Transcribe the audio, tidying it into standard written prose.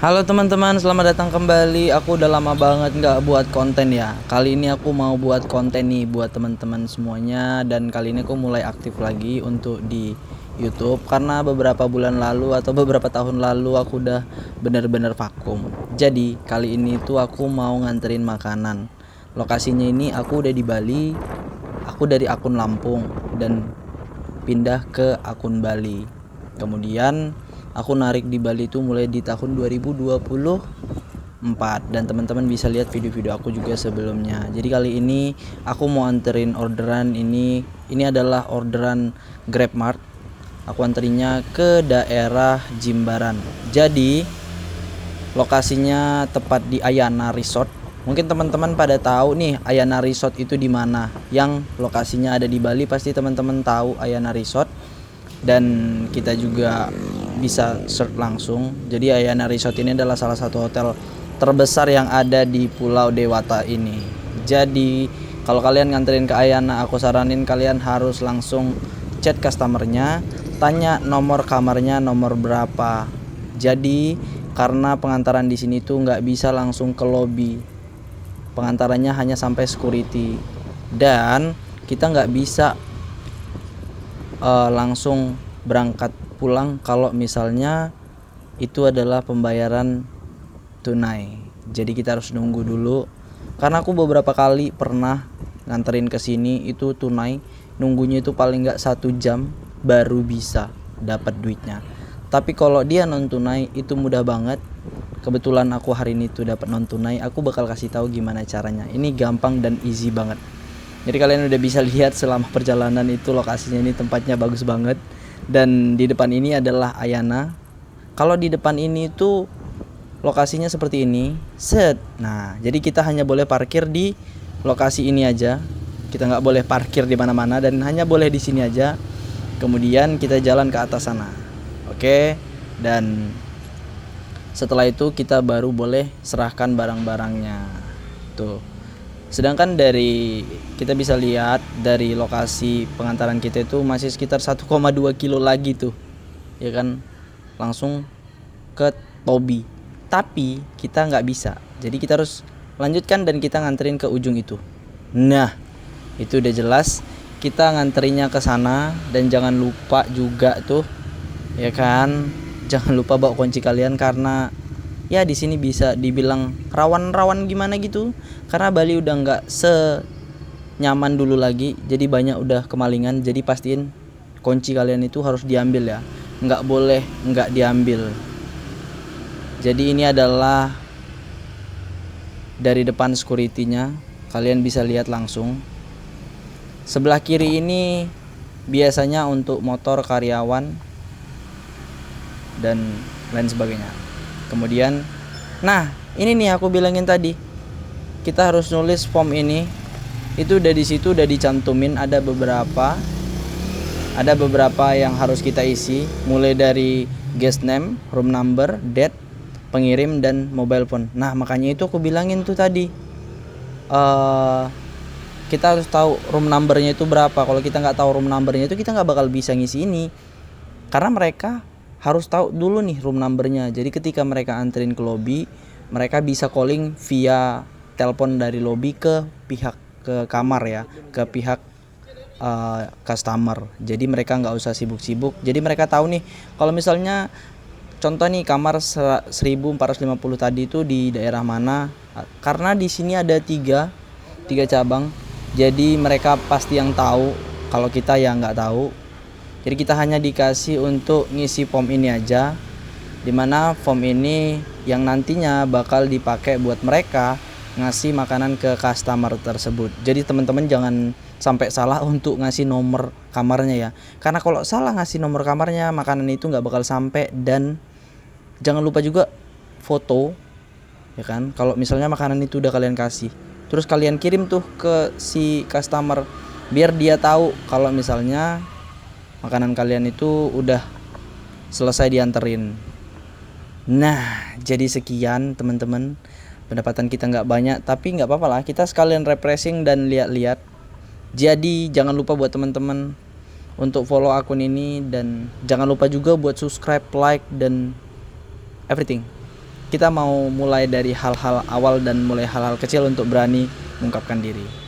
Halo teman-teman, selamat datang kembali. Aku udah lama banget nggak buat konten ya. Kali ini aku mau buat konten nih buat teman-teman semuanya. Dan kali ini aku mulai aktif lagi untuk di YouTube. Karena beberapa bulan lalu atau beberapa tahun lalu aku udah bener-bener vakum. Jadi kali ini tuh aku mau nganterin makanan. Lokasinya ini aku udah di Bali. Aku dari akun Lampung dan pindah ke akun Bali. Kemudian aku narik di Bali itu mulai di tahun 2024 dan teman-teman bisa lihat video-video aku juga sebelumnya. Jadi kali ini aku mau anterin orderan ini. Ini adalah orderan GrabMart. Aku anterinnya ke daerah Jimbaran. Jadi lokasinya tepat di Ayana Resort. Mungkin teman-teman pada tahu nih Ayana Resort itu di mana. Yang lokasinya ada di Bali pasti teman-teman tahu Ayana Resort. Dan kita juga bisa search langsung. Jadi Ayana Resort ini adalah salah satu hotel terbesar yang ada di Pulau Dewata ini. Jadi kalau kalian nganterin ke Ayana, aku saranin kalian harus langsung chat customernya, tanya nomor kamarnya nomor berapa. Jadi karena pengantaran di sini tuh nggak bisa langsung ke lobby, pengantarannya hanya sampai security, dan kita nggak bisa langsung berangkat pulang kalau misalnya itu adalah pembayaran tunai. Jadi kita harus nunggu dulu. Karena aku beberapa kali pernah nganterin ke sini itu tunai, nunggunya itu paling nggak 1 jam baru bisa dapat duitnya. Tapi kalau dia non tunai itu mudah banget. Kebetulan aku hari ini tuh dapat non tunai, aku bakal kasih tahu gimana caranya. Ini gampang dan easy banget. Jadi kalian udah bisa lihat selama perjalanan itu lokasinya ini tempatnya bagus banget. Dan di depan ini adalah Ayana. Kalau di depan ini tuh lokasinya seperti ini. Set. Nah, jadi kita hanya boleh parkir di lokasi ini aja. Kita nggak boleh parkir di mana-mana dan hanya boleh di sini aja. Kemudian kita jalan ke atas sana. Oke. Dan setelah itu kita baru boleh serahkan barang-barangnya. Tuh. Sedangkan dari kita bisa lihat dari lokasi pengantaran kita itu masih sekitar 1,2 kilo lagi tuh. Ya kan? Langsung ke Tobi. Tapi kita nggak bisa. Jadi kita harus lanjutkan dan kita nganterin ke ujung itu. Nah, itu udah jelas kita nganterinnya ke sana. Dan jangan lupa juga tuh, ya kan, jangan lupa bawa kunci kalian karena ya di sini bisa dibilang rawan-rawan gimana gitu. Karena Bali udah nggak senyaman dulu lagi. Jadi banyak udah kemalingan. Jadi pastiin kunci kalian itu harus diambil ya. Nggak boleh nggak diambil. Jadi ini adalah dari depan security-nya. Kalian bisa lihat langsung. Sebelah kiri ini biasanya untuk motor karyawan dan lain sebagainya. Kemudian, nah ini nih aku bilangin tadi, kita harus nulis form ini. Itu udah di situ udah dicantumin ada beberapa yang harus kita isi, mulai dari guest name, room number, date, pengirim, dan mobile phone. Nah makanya itu aku bilangin tuh tadi, kita harus tahu room numbernya itu berapa. Kalau kita nggak tahu room numbernya itu kita nggak bakal bisa ngisi ini, karena mereka harus tahu dulu nih room numbernya. Jadi ketika mereka anterin ke lobby, mereka bisa calling via telepon dari lobby ke pihak ke kamar ya, ke pihak customer. Jadi mereka nggak usah sibuk-sibuk. Jadi mereka tahu nih kalau misalnya contoh nih kamar 1450 tadi itu di daerah mana. Karena di sini ada tiga cabang. Jadi mereka pasti yang tahu, kalau kita yang nggak tahu. Jadi kita hanya dikasih untuk ngisi form ini aja, dimana form ini yang nantinya bakal dipakai buat mereka ngasih makanan ke customer tersebut. Jadi teman-teman jangan sampai salah untuk ngasih nomor kamarnya ya, karena kalau salah ngasih nomor kamarnya makanan itu nggak bakal sampai. Dan jangan lupa juga foto, ya kan, kalau misalnya makanan itu udah kalian kasih terus kalian kirim tuh ke si customer, biar dia tahu kalau misalnya makanan kalian itu udah selesai dianterin. Nah, jadi sekian teman-teman. Pendapatan kita nggak banyak, tapi nggak apa-apa lah. Kita sekalian refreshing dan lihat-lihat. Jadi jangan lupa buat teman-teman untuk follow akun ini. Dan jangan lupa juga buat subscribe, like, dan everything. kita mau mulai dari hal-hal awal dan mulai hal-hal kecil untuk berani mengungkapkan diri.